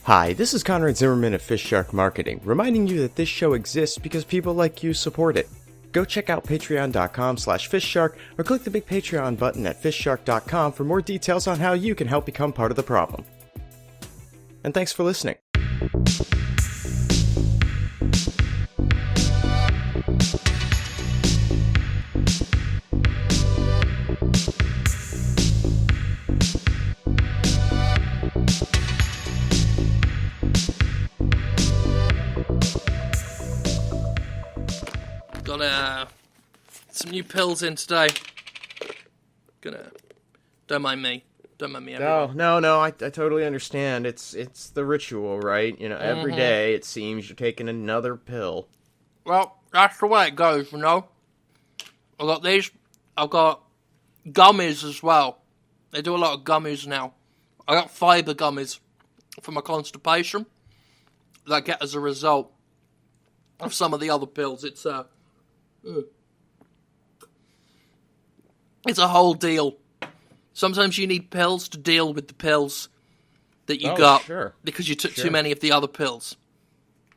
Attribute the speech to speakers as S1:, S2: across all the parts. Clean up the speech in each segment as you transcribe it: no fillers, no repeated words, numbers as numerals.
S1: Hi, this is Conrad Zimmerman of FistShark Marketing, reminding you that this show exists because people like you support it. Go check out patreon.com/FistShark or click the big Patreon button at fistshark.com for more details on how you can help become part of the problem. And thanks for listening.
S2: Got some new pills in today. Don't mind me. Everyone.
S1: No, I totally understand. It's the ritual, right? You know, every day it seems you're taking another pill.
S2: Well, that's the way it goes, you know. I've got these. I've got gummies as well. They do a lot of gummies now. I got fiber gummies for my constipation that I get as a result of some of the other pills. It's a whole deal. Sometimes you need pills to deal with the pills that you got because you took too many of the other pills.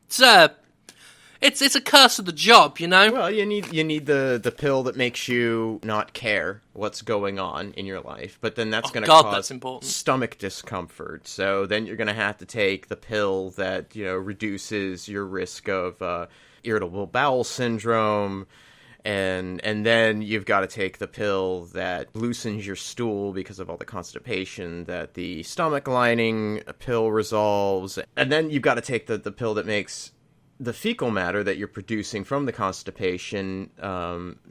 S2: It's a curse of the job, you know?
S1: Well, you need the pill that makes you not care what's going on in your life, but then that's going to cause stomach discomfort. So then you're going to have to take the pill that, you know, reduces your risk of irritable bowel syndrome. And then you've got to take the pill that loosens your stool because of all the constipation that the stomach lining pill resolves. And then you've got to take the pill that makes the fecal matter that you're producing from the constipation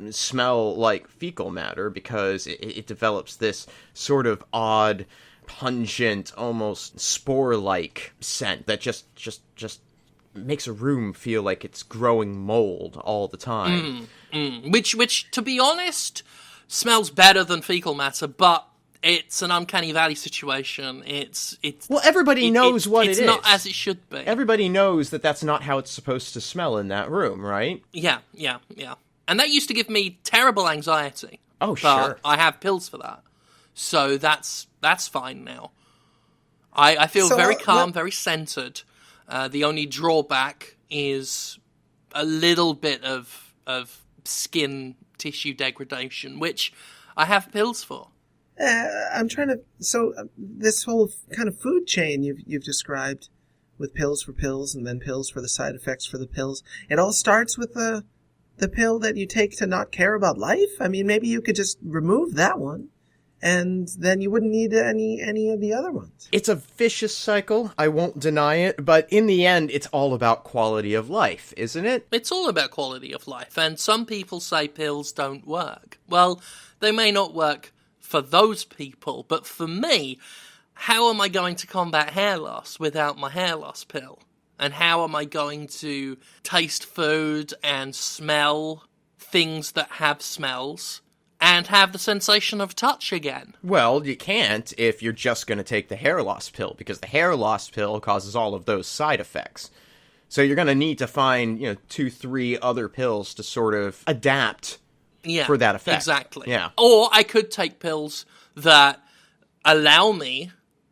S1: smell like fecal matter because it develops this sort of odd, pungent, almost spore-like scent that just makes a room feel like it's growing mold all the time.
S2: Which, to be honest, smells better than fecal matter, but it's an uncanny valley situation.
S1: Well, everybody knows what it is.
S2: It's not as it should be.
S1: Everybody knows that that's not how it's supposed to smell in that room, right?
S2: Yeah. And that used to give me terrible anxiety.
S1: Oh,
S2: but
S1: sure.
S2: I have pills for that. So that's fine now. I feel very calm, very centered. The only drawback is a little bit of skin tissue degradation, which I have pills for.
S3: I'm trying to... So this whole kind of food chain you've described with pills for pills and then pills for the side effects for the pills, it all starts with the pill that you take to not care about life? I mean, maybe you could just remove that one, and then you wouldn't need any of the other ones.
S1: It's a vicious cycle, I won't deny it, but in the end, it's all about quality of life, isn't it?
S2: It's all about quality of life, and some people say pills don't work. Well, they may not work for those people, but for me, how am I going to combat hair loss without my hair loss pill? And how am I going to taste food and smell things that have smells and have the sensation of touch again?
S1: Well, you can't if you're just going to take the hair loss pill, because the hair loss pill causes all of those side effects. So you're going to need to find, 2-3 other pills to sort of adapt for that effect.
S2: Exactly.
S1: Yeah.
S2: Or I could take pills that allow me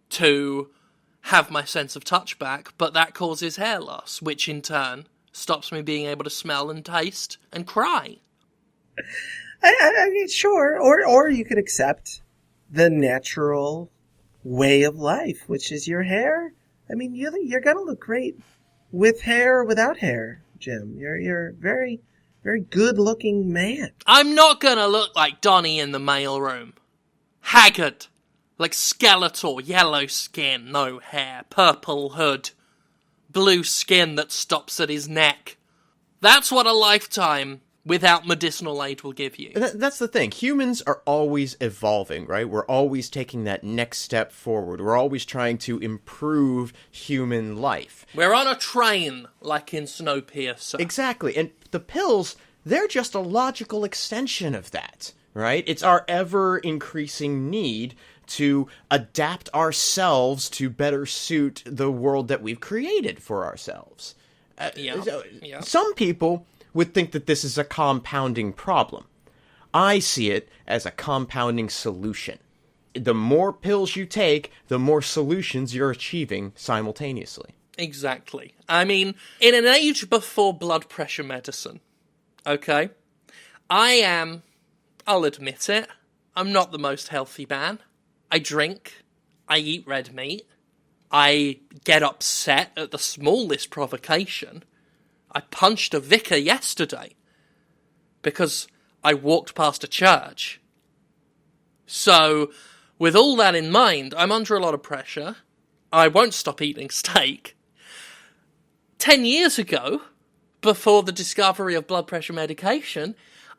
S2: to have my sense of touch back, but that causes hair loss, which in turn stops me being able to smell and taste and cry.
S3: I mean, sure. Or you could accept the natural way of life, which is your hair. I mean, you're going to look great with hair or without hair, Jim. You're a very, very good-looking man.
S2: I'm not going to look like Donnie in the mailroom. Haggard. Like Skeletor, yellow skin, no hair, purple hood, blue skin that stops at his neck. That's what a lifetime without medicinal aid will give you.
S1: That's the thing. Humans are always evolving, right? We're always taking that next step forward. We're always trying to improve human life.
S2: We're on a train, like in Snowpiercer.
S1: Exactly. And the pills, they're just a logical extension of that, right? It's our ever-increasing need to adapt ourselves to better suit the world that we've created for ourselves. Some people would think that this is a compounding problem. I see it as a compounding solution. the more pills you take, the more solutions you're achieving simultaneously.
S2: Exactly. I mean, in an age before blood pressure medicine, okay, I'll admit it, I'm not the most healthy man. I drink, I eat red meat, I get upset at the smallest provocation. I punched a vicar yesterday because I walked past a church. So, with all that in mind, I'm under a lot of pressure. I won't stop eating steak. 10 years ago, before the discovery of blood pressure medication,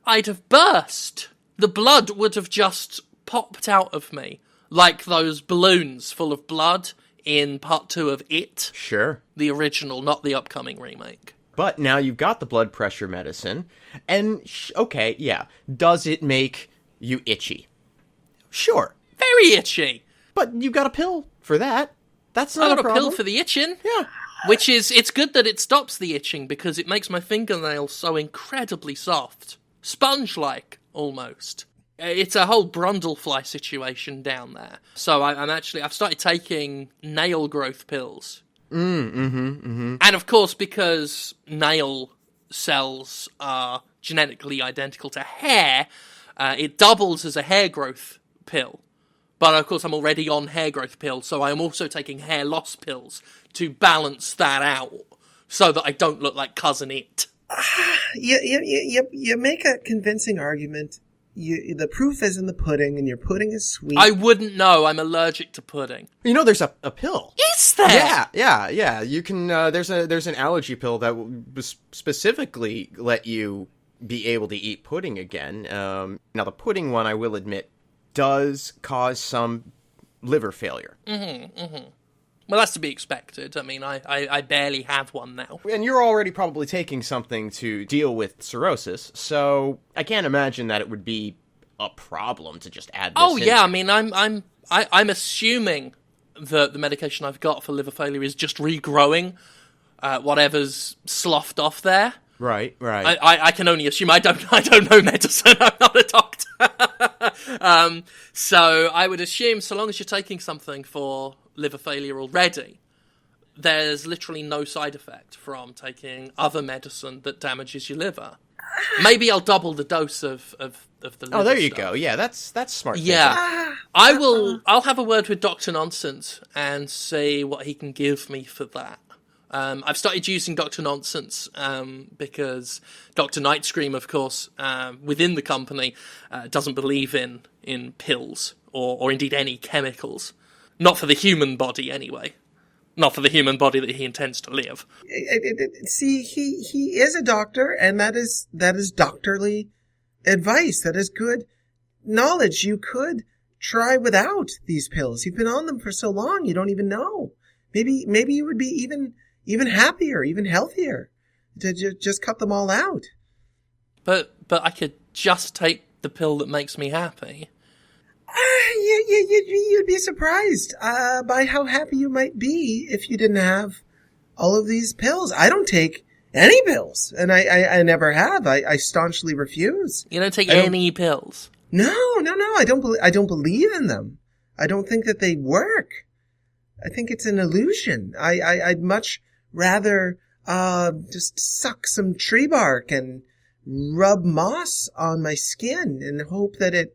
S2: I'd have burst. The blood would have just popped out of me, like those balloons full of blood in part 2 of It.
S1: Sure.
S2: The original, not the upcoming remake.
S1: But now you've got the blood pressure medicine, and okay, yeah, does it make you itchy? Sure.
S2: Very itchy.
S1: But you've got a pill for that. That's not a problem.
S2: I got a pill for the itching.
S1: Yeah.
S2: Which is, it's good that it stops the itching because it makes my fingernails so incredibly soft. Sponge-like, almost. It's a whole Brundlefly situation down there. So I've started taking nail growth pills. And of course, because nail cells are genetically identical to hair, it doubles as a hair growth pill. But of course, I'm already on hair growth pills, so I'm also taking hair loss pills to balance that out, so that I don't look like Cousin It.
S3: You make a convincing argument. The proof is in the pudding, and your pudding is sweet.
S2: I wouldn't know. I'm allergic to pudding.
S1: You know, there's a pill.
S2: Is there?
S1: Yeah. You can. There's an allergy pill that will specifically let you be able to eat pudding again. Now, the pudding one, I will admit, does cause some liver failure.
S2: Well, that's to be expected. I mean, I barely have one now.
S1: And you're already probably taking something to deal with cirrhosis, so I can't imagine that it would be a problem to just add this in.
S2: Yeah, I mean, I'm assuming that the medication I've got for liver failure is just regrowing whatever's sloughed off there.
S1: Right.
S2: I can only assume. I don't know medicine. I'm not a doctor. So I would assume, so long as you're taking something for liver failure already, there's literally no side effect from taking other medicine that damages your liver. Maybe I'll double the dose of the liver.
S1: Oh, there you go. Yeah, that's smart.
S2: Yeah. I'll have a word with Dr. Nonsense and see what he can give me for that. I've started using Dr. Nonsense because Dr. Nightscream, of course, within the company, doesn't believe in pills or indeed any chemicals. Not for the human body, anyway. Not for the human body that he intends to live.
S3: See, he is a doctor, and that is doctorly advice. That is good knowledge. You could try without these pills. You've been on them for so long, you don't even know. Maybe you would be even happier, even healthier to just cut them all out.
S2: But I could just take the pill that makes me happy.
S3: You'd be surprised by how happy you might be if you didn't have all of these pills. I don't take any pills, and I never have. I staunchly refuse.
S2: You don't take any pills?
S3: No. I don't believe in them. I don't think that they work. I think it's an illusion. I'd much rather just suck some tree bark and rub moss on my skin and hope that it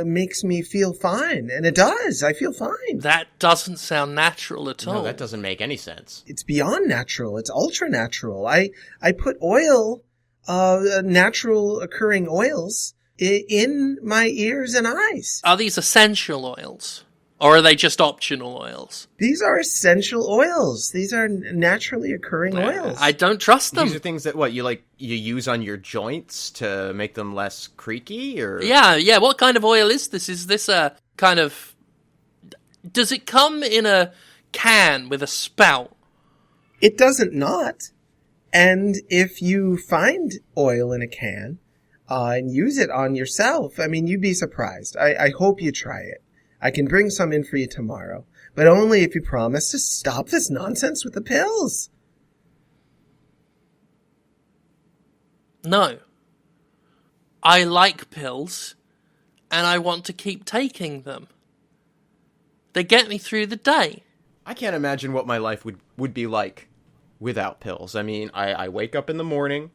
S3: makes me feel fine. And it does. I feel fine.
S2: That doesn't sound natural at all.
S1: No, that doesn't make any sense.
S3: It's beyond natural. It's ultra natural. I put oil, natural occurring oils in my ears and eyes.
S2: Are these essential oils? Or are they just optional oils?
S3: These are essential oils. These are naturally occurring oils.
S2: I don't trust them.
S1: These are things that, you use on your joints to make them less creaky, or?
S2: Yeah. What kind of oil is this? Is this a kind of... Does it come in a can with a spout?
S3: It doesn't not. And if you find oil in a can and use it on yourself, I mean, you'd be surprised. I hope you try it. I can bring some in for you tomorrow, but only if you promise to stop this nonsense with the pills.
S2: No. I like pills. and I want to keep taking them. They get me through the day.
S1: I can't imagine what my life would be like without pills. I mean, I wake up in the morning,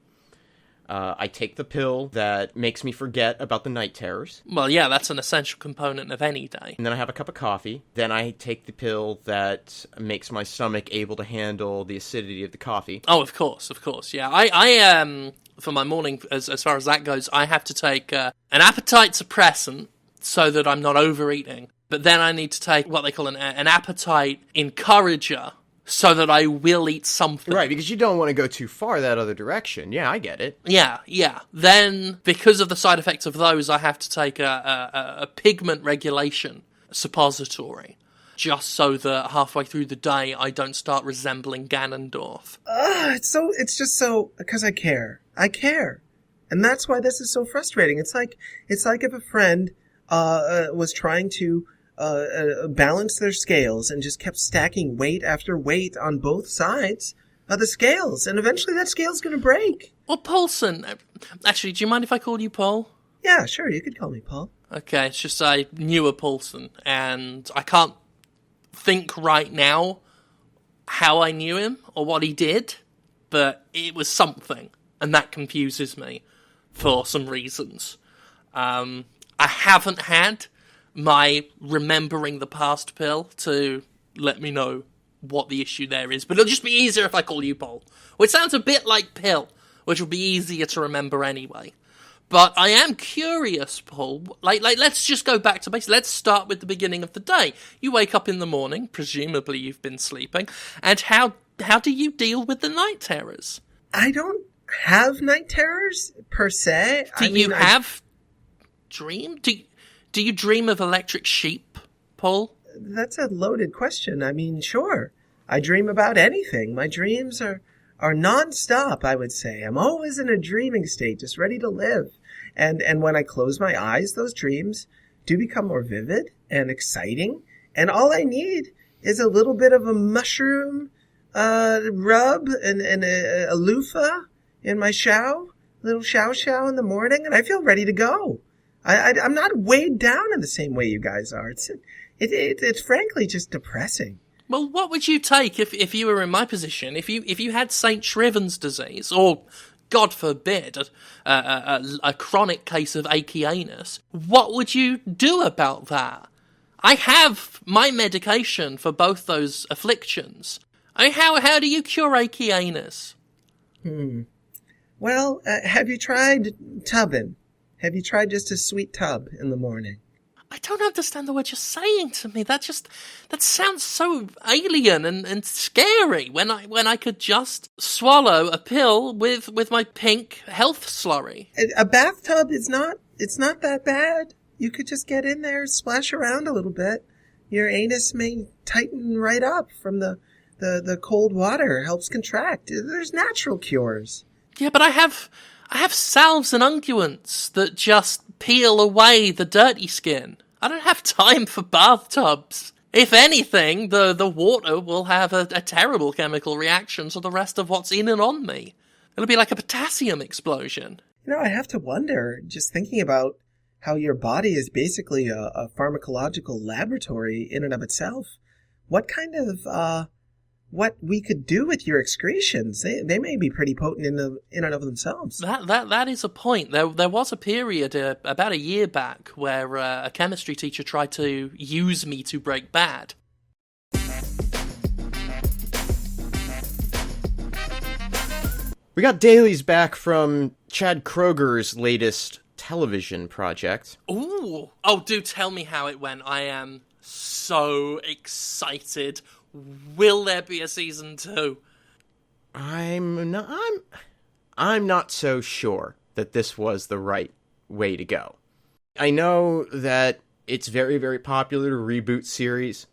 S1: I take the pill that makes me forget about the night terrors.
S2: Well, yeah, that's an essential component of any day.
S1: And then I have a cup of coffee. Then I take the pill that makes my stomach able to handle the acidity of the coffee.
S2: Oh, of course, yeah. I for my morning, as far as that goes, I have to take an appetite suppressant so that I'm not overeating. But then I need to take what they call an appetite encourager so that I will eat something.
S1: Right, because you don't want to go too far that other direction. Yeah, I get it.
S2: Yeah. Then, because of the side effects of those, I have to take a pigment regulation suppository, just so that halfway through the day I don't start resembling Ganondorf.
S3: It's just so, because I care. And that's why this is so frustrating. It's like if a friend was trying to balance their scales and just kept stacking weight after weight on both sides of the scales, and eventually that scale's going to break.
S2: Well, Paulson, actually, do you mind if I call you Paul?
S3: Yeah, sure, you could call me Paul.
S2: Okay, it's just I knew a Paulson, and I can't think right now how I knew him or what he did, but it was something, and that confuses me for some reasons. I haven't had my remembering the past pill to let me know what the issue there is, but it'll just be easier if I call you Paul, which sounds a bit like pill, which will be easier to remember anyway. But I am curious, Paul, like let's just go back to basics. Let's start with the beginning of the day. You wake up in the morning, presumably you've been sleeping, and how do you deal with the night terrors?
S3: I don't have night terrors per se.
S2: Do you have dream? Do you dream of electric sheep, Paul?
S3: That's a loaded question. I mean, sure. I dream about anything. My dreams are non-stop, I would say. I'm always in a dreaming state, just ready to live. And when I close my eyes, those dreams do become more vivid and exciting. And all I need is a little bit of a mushroom rub and a loofah in my a little chow in the morning, and I feel ready to go. I'm not weighed down in the same way you guys are. It's frankly just depressing.
S2: Well, what would you take if you were in my position? If you had St. Shriven's disease, or God forbid, a chronic case of achy anus, what would you do about that? I have my medication for both those afflictions. I mean, how do you cure achy anus?
S3: Well, have you tried tubbing? Have you tried just a sweet tub in the morning?
S2: I don't understand the word you're saying to me. That sounds so alien and scary when I could just swallow a pill with my pink health slurry.
S3: A bathtub it's not that bad. You could just get in there, splash around a little bit. Your anus may tighten right up from the cold water. Helps contract. There's natural cures.
S2: Yeah, but I have salves and unguents that just peel away the dirty skin. I don't have time for bathtubs. If anything, the water will have a terrible chemical reaction to the rest of what's in and on me. It'll be like a potassium explosion.
S3: I have to wonder, just thinking about how your body is basically a pharmacological laboratory in and of itself. What kind of, what we could do with your excretions? They may be pretty potent in and of themselves.
S2: That is a point. There was a period about a year back where a chemistry teacher tried to use me to break bad.
S1: We got dailies back from Chad Kroeger's latest television project.
S2: Ooh! Oh, do tell me how it went. I am so excited. Will there be a season 2?
S1: I'm not so sure that this was the right way to go. I know that it's very, very popular to reboot series,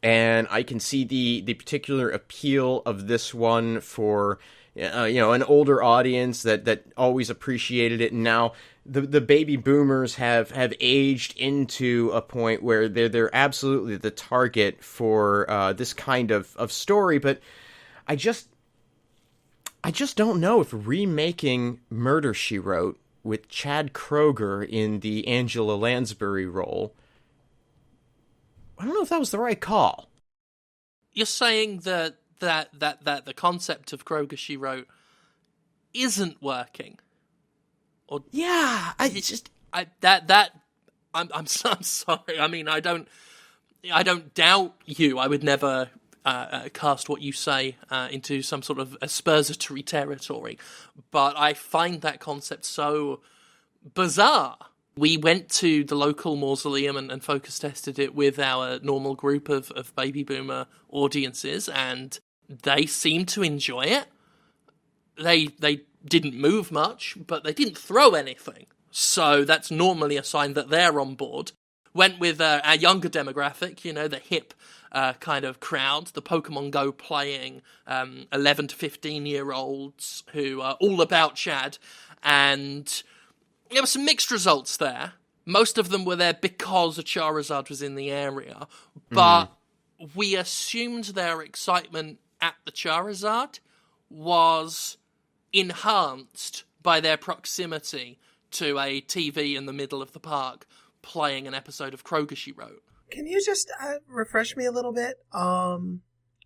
S1: and I can see the particular appeal of this one for an older audience that always appreciated it, and now the baby boomers have aged into a point where they're absolutely the target for this kind of story. But I just don't know if remaking Murder, She Wrote with Chad Kroeger in the Angela Lansbury role, I don't know if that was the right call.
S2: You're saying that the concept of Kroeger She Wrote isn't working? Or
S1: yeah, I'm
S2: sorry. I mean, I don't doubt you. I would never cast what you say into some sort of aspersory territory, but I find that concept so bizarre. We went to the local mausoleum and focus tested it with our normal group of baby boomer audiences, and they seemed to enjoy it. They didn't move much, but they didn't throw anything. So that's normally a sign that they're on board. Went with our younger demographic, the hip kind of crowd, the Pokemon Go playing 11 to 15-year-olds who are all about Chad, and there were some mixed results there. Most of them were there because a Charizard was in the area, but we assumed their excitement at the Charizard was enhanced by their proximity to a TV in the middle of the park playing an episode of Kroeger She Wrote.
S3: Can you just refresh me a little bit?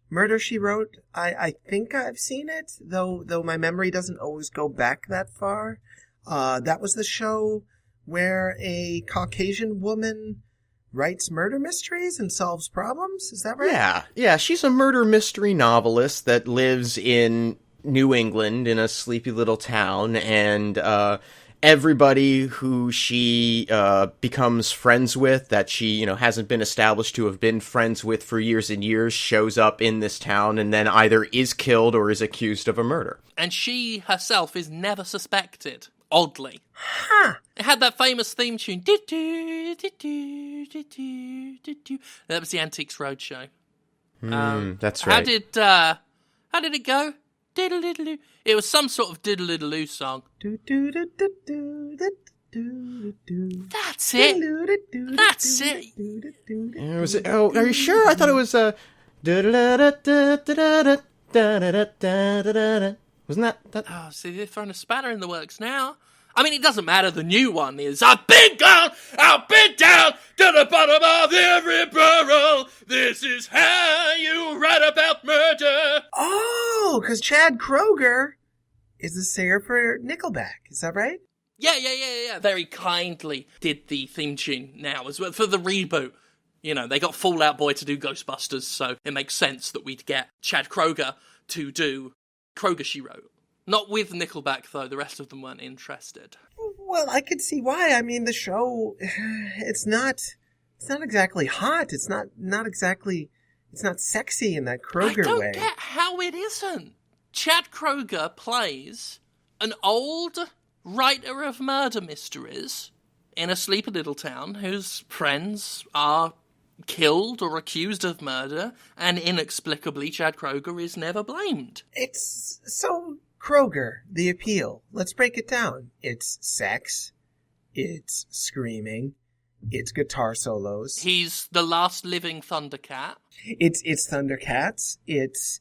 S3: Murder, She Wrote, I think I've seen it, though my memory doesn't always go back that far. That was the show where a Caucasian woman writes murder mysteries and solves problems. Is that right?
S1: Yeah. She's a murder mystery novelist that lives in New England in a sleepy little town, and everybody who she becomes friends with, that she hasn't been established to have been friends with for years and years, shows up in this town and then either is killed or is accused of a murder.
S2: And she herself is never suspected. Oddly.
S3: Huh.
S2: It had that famous theme tune. That was the Antiques Roadshow.
S1: That's right.
S2: How did it go? Diddle-diddle-doo. It was some sort of diddle-diddle-doo song. That's it. That's it.
S1: Was it? Oh, are you sure? I thought it was wasn't that?
S2: Oh, see, they're throwing a spanner in the works now. I mean, it doesn't matter. The new one is I've been down to the bottom of every barrel. This is how you write about murder.
S3: Oh, because Chad Kroeger is the singer for Nickelback. Is that right?
S2: Yeah. Very kindly did the theme tune now as well for the reboot. They got Fall Out Boy to do Ghostbusters, so it makes sense that we'd get Chad Kroeger to do Kroeger She Wrote. Not with Nickelback, though. The rest of them weren't interested.
S3: Well, I could see why. I mean, the show, it's not exactly hot. It's not sexy in that Kroeger way.
S2: I don't get how it isn't. Chad Kroeger plays an old writer of murder mysteries in a sleepy little town whose friends are killed or accused of murder, and inexplicably Chad Kroeger is never blamed.
S3: It's so Kroeger, the appeal. Let's break it down. It's sex, it's screaming, it's guitar solos.
S2: He's the last living Thundercat.
S3: It's Thundercats. It's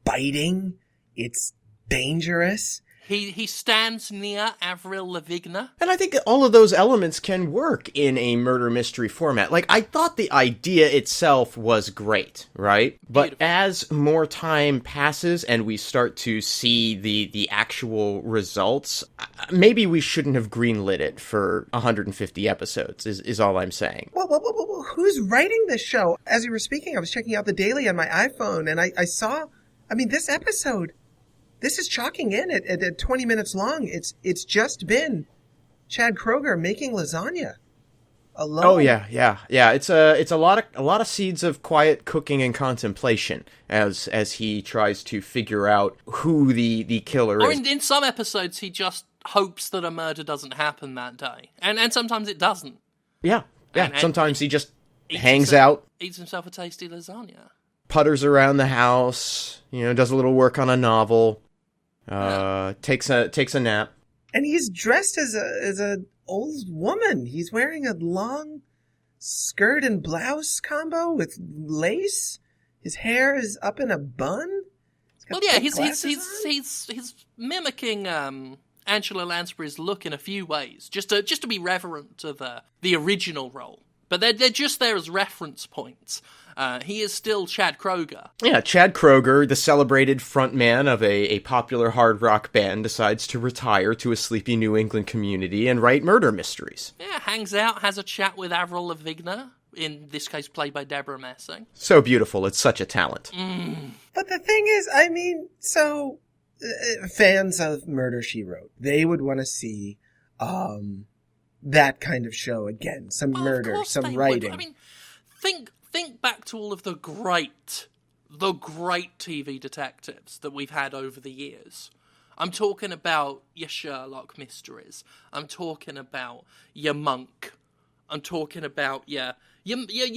S3: biting. It's dangerous.
S2: He stands near Avril Lavigne.
S1: And I think all of those elements can work in a murder mystery format. Like, I thought the idea itself was great, right? But as more time passes and we start to see the actual results, maybe we shouldn't have greenlit it for 150 episodes, is all I'm saying.
S3: Well, who's writing this show? As you were speaking, I was checking out the daily on my iPhone, and I saw, this episode... This is chalking in at 20 minutes long. It's just been Chad Kroeger making lasagna alone.
S1: Oh yeah. It's a lot of seeds of quiet cooking and contemplation as he tries to figure out who the killer is.
S2: Or in some episodes, he just hopes that a murder doesn't happen that day, and sometimes it doesn't.
S1: Yeah. Sometimes he just hangs out,
S2: eats himself a tasty lasagna,
S1: putters around the house. Does a little work on a novel. Takes a nap.
S3: And he's dressed as a old woman. He's wearing a long skirt and blouse combo with lace. His hair is up in a bun.
S2: Well, yeah, he's mimicking Angela Lansbury's look in a few ways, just to be reverent to the original role. But they're just there as reference points. He is still Chad Kroeger.
S1: Yeah, Chad Kroeger, the celebrated frontman of a popular hard rock band, decides to retire to a sleepy New England community and write murder mysteries.
S2: Yeah, hangs out, has a chat with Avril Lavigne, in this case played by Deborah Messing.
S1: So beautiful, it's such a talent.
S3: But the thing is, I mean, so fans of Murder, She Wrote, they would want to see that kind of show again. Some murder, some writing.
S2: I mean, think back to all of the great TV detectives that we've had over the years. I'm talking about your Sherlock mysteries. I'm talking about your Monk. I'm talking about your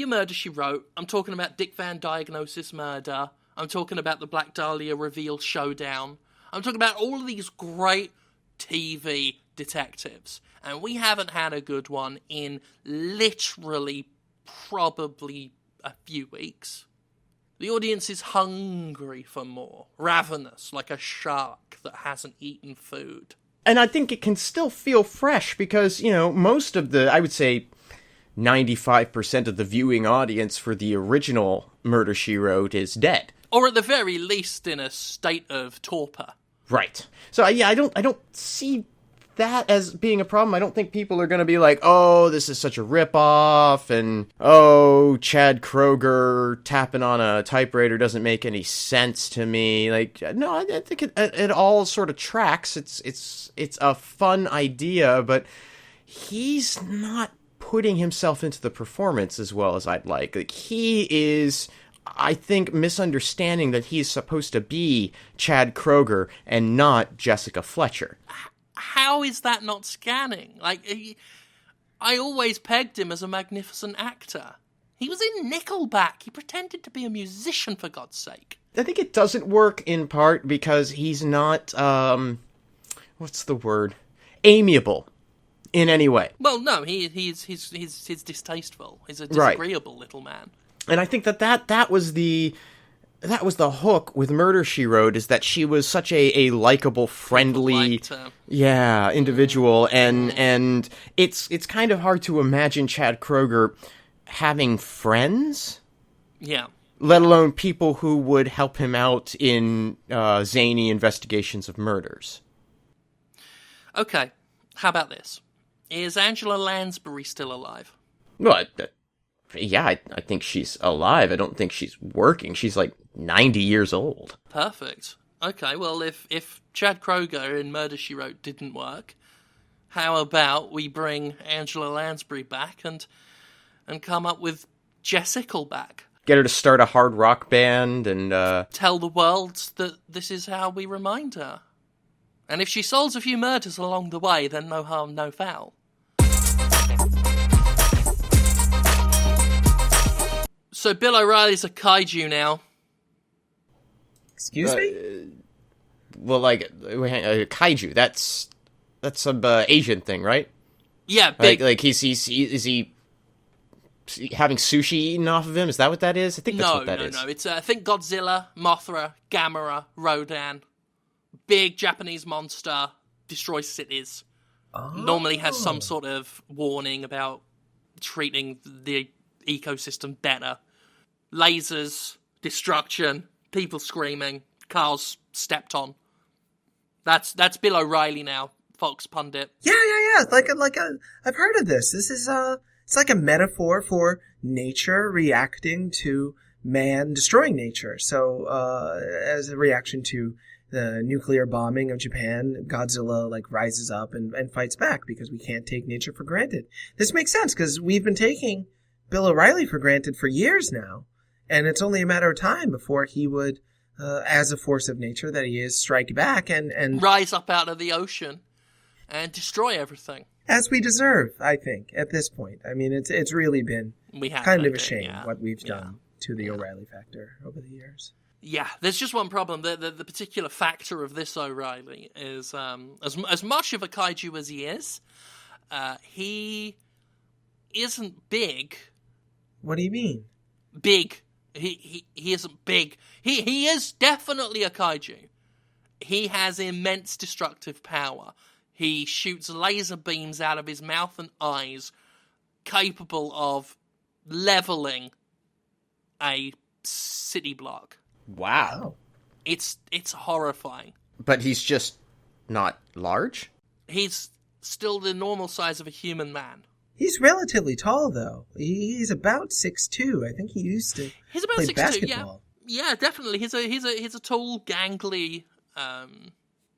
S2: Murder, She Wrote. I'm talking about Dick Van Diagnosis Murder. I'm talking about the Black Dahlia Reveal Showdown. I'm talking about all of these great TV detectives. And we haven't had a good one in literally probably a few weeks. The audience is hungry for more. Ravenous, like a shark that hasn't eaten food.
S1: And I think it can still feel fresh because, most of I would say 95% of the viewing audience for the original Murder, She Wrote is dead.
S2: Or at the very least in a state of torpor.
S1: Right. So, yeah, I don't see that as being a problem. I don't think people are going to be like, oh, this is such a ripoff, and oh, Chad Kroeger tapping on a typewriter doesn't make any sense to me. Like, no, I think it all sort of tracks. It's a fun idea, but he's not putting himself into the performance as well as I'd like. Like, he is, I think, misunderstanding that he's supposed to be Chad Kroeger and not Jessica Fletcher.
S2: How is that not scanning? Like, I always pegged him as a magnificent actor. He was in Nickelback. He pretended to be a musician, for God's sake.
S1: I think it doesn't work in part because he's not, what's the word? Amiable in any way.
S2: Well, no, he's distasteful. He's a disagreeable little man.
S1: And I think that was the hook with Murder, She Wrote, is that she was such a likable, friendly, individual, and it's kind of hard to imagine Chad Kroeger having friends, let alone people who would help him out in zany investigations of murders.
S2: Okay, how about this? Is Angela Lansbury still alive?
S1: Well, I think she's alive. I don't think she's working. She's like 90 years old.
S2: Perfect. Okay, well, if Chad Kroeger in Murder, She Wrote didn't work, how about we bring Angela Lansbury back and come up with Jessica back?
S1: Get her to start a hard rock band and
S2: tell the world that this is how we remind her. And if she solves a few murders along the way, then no harm, no foul. So Bill O'Reilly's a kaiju now.
S3: Excuse me?
S1: Well, like, kaiju, that's some Asian thing, right?
S2: Yeah, big.
S1: Like is he having sushi eaten off of him? Is that what that is? I think that's what that is.
S2: No. It's, think Godzilla, Mothra, Gamera, Rodan. Big Japanese monster, destroys cities. Oh. Normally has some sort of warning about treating the ecosystem better. Lasers, destruction, people screaming, cars stepped on. That's Bill O'Reilly now, Fox pundit.
S3: Yeah. I've heard of this. This is it's like a metaphor for nature reacting to man destroying nature. So as a reaction to the nuclear bombing of Japan, Godzilla rises up and fights back because we can't take nature for granted. This makes sense because we've been taking Bill O'Reilly for granted for years now, and it's only a matter of time before he would, as a force of nature that he is, strike back and
S2: rise up out of the ocean and destroy everything.
S3: As we deserve, I think, at this point. I mean, it's really been kind of a shame what we've done to the O'Reilly factor over the years.
S2: Yeah, there's just one problem. The particular factor of this O'Reilly is, as much of a kaiju as he isn't big.
S3: What do you mean?
S2: Big. He isn't big. He is definitely a kaiju. He has immense destructive power. He shoots laser beams out of his mouth and eyes, capable of leveling a city block.
S1: Wow.
S2: It's horrifying.
S1: But he's just not large?
S2: He's still the normal size of a human man.
S3: He's relatively tall, though. He's about 6'2". I think he used to play
S2: 6'2",
S3: basketball.
S2: Yeah, definitely. He's a tall, gangly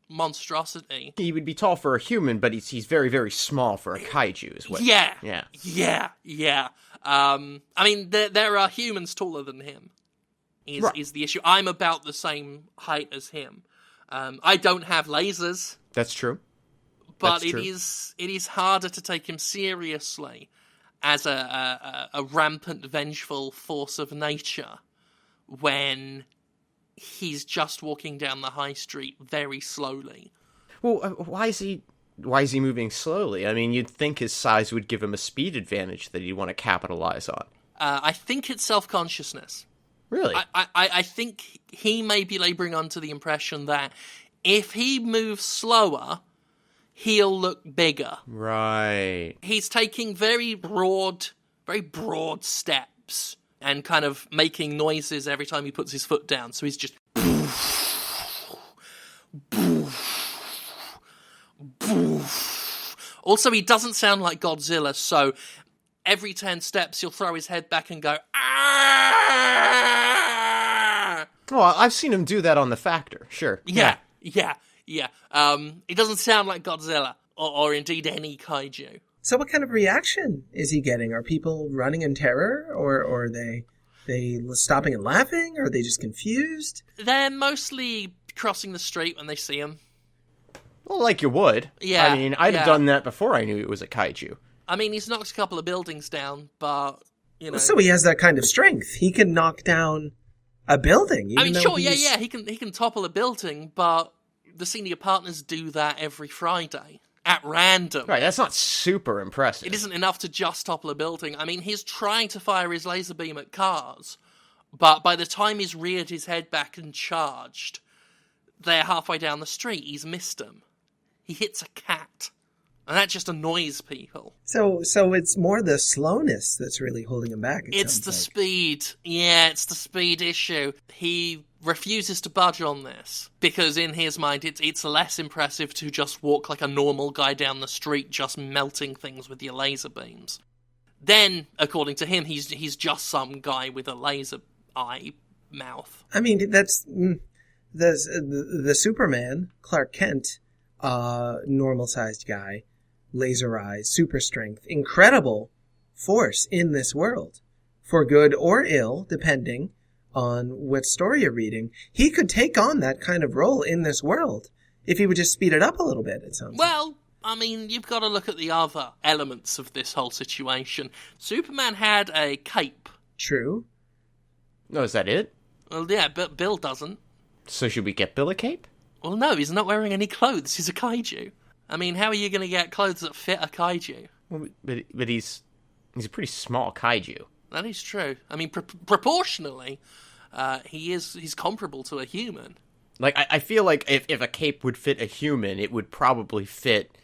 S2: monstrosity.
S1: He would be tall for a human, but he's very, very small for a kaiju. Is what?
S2: Yeah.
S1: Yeah.
S2: I mean, there are humans taller than him. Is the issue? I'm about the same height as him. I don't have lasers.
S1: That's true.
S2: But it is harder to take him seriously as a rampant, vengeful force of nature when he's just walking down the high street very slowly.
S1: Well, why is he moving slowly? I mean, you'd think his size would give him a speed advantage that he'd want to capitalize on.
S2: I think it's self-consciousness.
S1: Really?
S2: I think he may be laboring under the impression that if he moves slower, he'll look bigger.
S1: Right.
S2: He's taking very broad steps and kind of making noises every time he puts his foot down. So he's just boof, boof, boof. Also, he doesn't sound like Godzilla, so every 10 steps he'll throw his head back and go, ah!
S1: Well, I've seen him do that on The Factor, sure.
S2: Yeah. It doesn't sound like Godzilla, or indeed any kaiju.
S3: So what kind of reaction is he getting? Are people running in terror, or are they stopping and laughing? Or are they just confused?
S2: They're mostly crossing the street when they see him.
S1: Well, like you would.
S2: Yeah.
S1: I mean, I'd have done that before I knew it was a kaiju.
S2: I mean, he's knocked a couple of buildings down, but, you know.
S3: So he has that kind of strength. He can knock down a building.
S2: I mean, sure, yeah. He can topple a building, but the senior partners do that every Friday. At random.
S1: Right, that's not super impressive.
S2: It isn't enough to just topple a building. I mean, he's trying to fire his laser beam at cars, but by the time he's reared his head back and charged, they're halfway down the street. He's missed them. He hits a cat. And that just annoys people.
S3: So it's more the slowness that's really holding him back.
S2: It's the speed. Yeah, it's the speed issue. He refuses to budge on this because in his mind it's less impressive to just walk like a normal guy down the street just melting things with your laser beams. Then, according to him, he's just some guy with a laser eye mouth.
S3: I mean, that's the Superman, Clark Kent, normal-sized guy, laser eyes, super strength, incredible force in this world, for good or ill, depending on what story you're reading. He could take on that kind of role in this world if he would just speed it up a little bit, it sounds
S2: like. I mean, you've got to look at the other elements of this whole situation. Superman had a cape.
S3: True.
S1: No, is that it?
S2: Well, yeah, but Bill doesn't.
S1: So should we get Bill a cape?
S2: Well, no, he's not wearing any clothes. He's a kaiju. I mean, how are you going to get clothes that fit a kaiju?
S1: Well, but he's a pretty small kaiju.
S2: That is true. I mean, proportionally, he's comparable to a human.
S1: Like, I feel like if a cape would fit a human, it would probably fit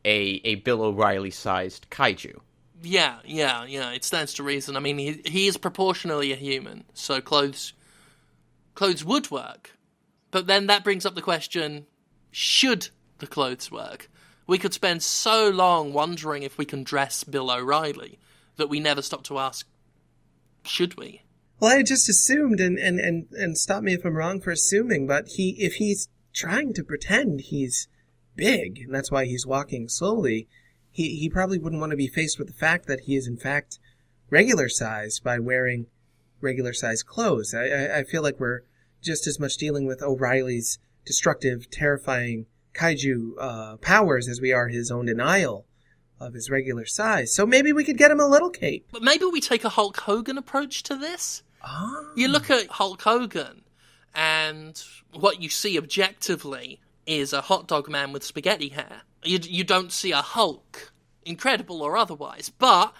S1: a Bill O'Reilly-sized kaiju.
S2: Yeah, it stands to reason. I mean, he is proportionally a human, so clothes would work. But then that brings up the question, should the clothes work? We could spend so long wondering if we can dress Bill O'Reilly that we never stop to ask, should we?
S3: Well, I just assumed, and stop me if I'm wrong for assuming, but if he's trying to pretend he's big, and that's why he's walking slowly, he probably wouldn't want to be faced with the fact that he is in fact regular size by wearing regular size clothes. I feel like we're just as much dealing with O'Reilly's destructive, terrifying kaiju powers as we are his own denial of his regular size. So maybe we could get him a little cape.
S2: But maybe we take a Hulk Hogan approach to this.
S3: Oh.
S2: You look at Hulk Hogan, and what you see objectively is a hot dog man with spaghetti hair. You don't see a Hulk, incredible or otherwise, but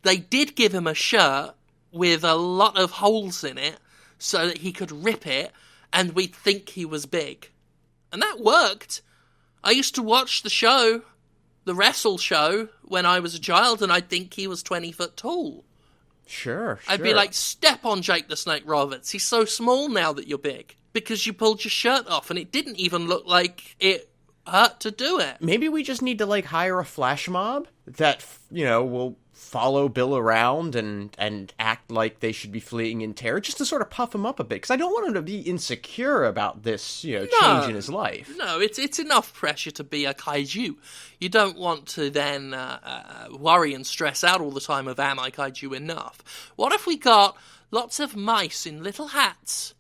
S2: they did give him a shirt with a lot of holes in it so that he could rip it and we'd think he was big. And that worked. I used to watch the show, the wrestle show, when I was a child, and I'd think he was 20 foot tall.
S1: Sure.
S2: I'd be like, step on Jake the Snake Roberts. He's so small now that you're big. Because you pulled your shirt off, and it didn't even look like it hurt to do it.
S1: Maybe we just need to, like, hire a flash mob that, you know, will follow Bill around and act like they should be fleeing in terror, just to sort of puff him up a bit. Because I don't want him to be insecure about this, you know, change in his life.
S2: No, it's enough pressure to be a kaiju. You don't want to then worry and stress out all the time of, am I kaiju enough? What if we got lots of mice in little hats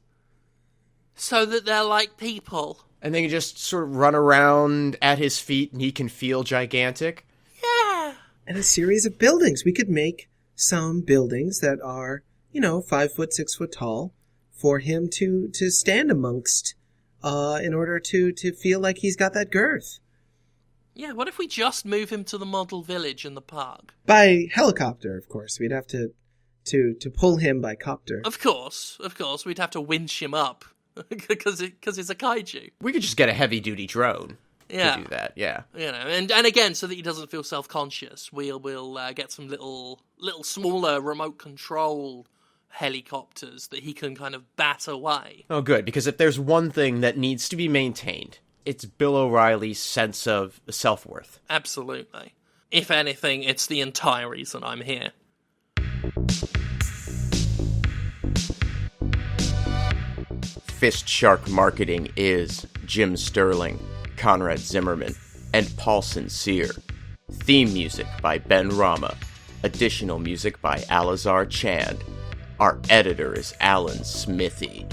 S2: so that they're like people?
S1: And they can just sort of run around at his feet and he can feel gigantic?
S2: Yeah.
S3: And a series of buildings. We could make some buildings that are, 5 foot, 6 foot tall for him to stand amongst in order to feel like he's got that girth.
S2: Yeah, what if we just move him to the model village in the park?
S3: By helicopter, of course. We'd have to pull him by copter.
S2: Of course. We'd have to winch him up because it's a kaiju.
S1: We could just get a heavy-duty drone. To do that, yeah.
S2: And again, so that he doesn't feel self-conscious, we'll get some little smaller remote control helicopters that he can kind of bat away.
S1: Oh, good, because if there's one thing that needs to be maintained, it's Bill O'Reilly's sense of self-worth.
S2: Absolutely. If anything, it's the entire reason I'm here.
S1: FistShark Marketing is Jim Sterling, Conrad Zimmerman, and Paul Sincere. Theme music by Ben Rama. Additional music by Alazar Chand. Our editor is Alan Smithy.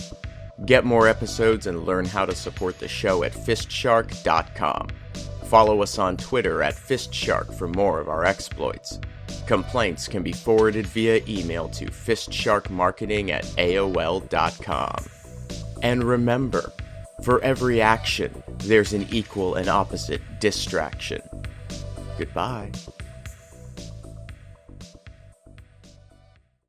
S1: Get more episodes and learn how to support the show at FistShark.com. Follow us on Twitter at FistShark for more of our exploits. Complaints can be forwarded via email to fistsharkmarketing@aol.com. And remember, for every action, there's an equal and opposite distraction. Goodbye.